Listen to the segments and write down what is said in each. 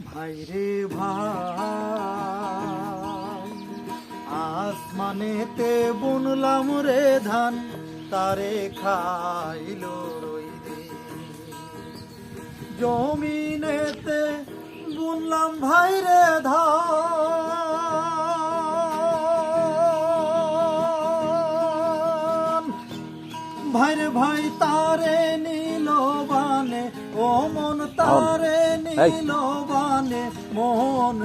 ভাইরে ভাই আসমানেতে বুনলাম রে ধান, তারে খাইলো রইরে। জমিনেতে বুনলাম ভাইরে ধান, ভাইরে ভাই তারে নিল বানে, ও মন তারে নিল বানে, মন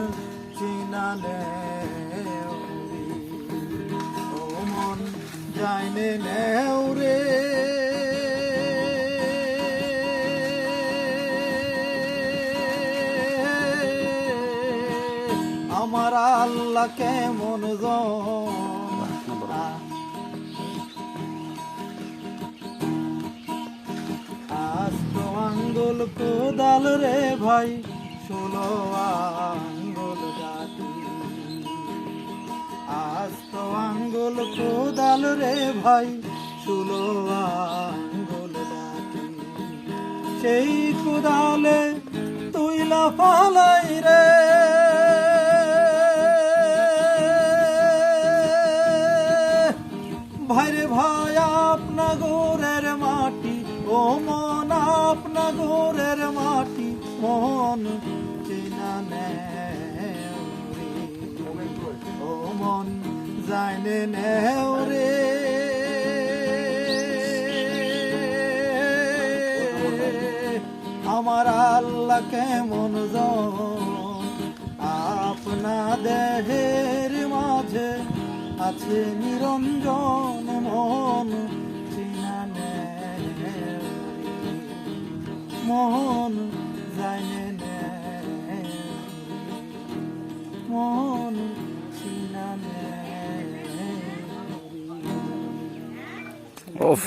চিনালে ও মন যাইনে নেও রে। আমার আল্লাহ কেমন আঙ্গুল কোদাল রে ভাই, 16 আঙ্গুল গাতি। আজ তো আঙ্গুল কোদাল রে ভাই, 16 আঙ্গুল গাতি। সেই কোদালে তুইলা ফালাই রে, ভাইরে ভাই আপনা গোরের মাটি, ও মন আপনা গোরের মাটি, মন চেনা নেও রে, ও মন যাইনে নেও রে। আমার আল্লাহ কেমন আপনা দেহের মাঝে আছে নিরঞ্জন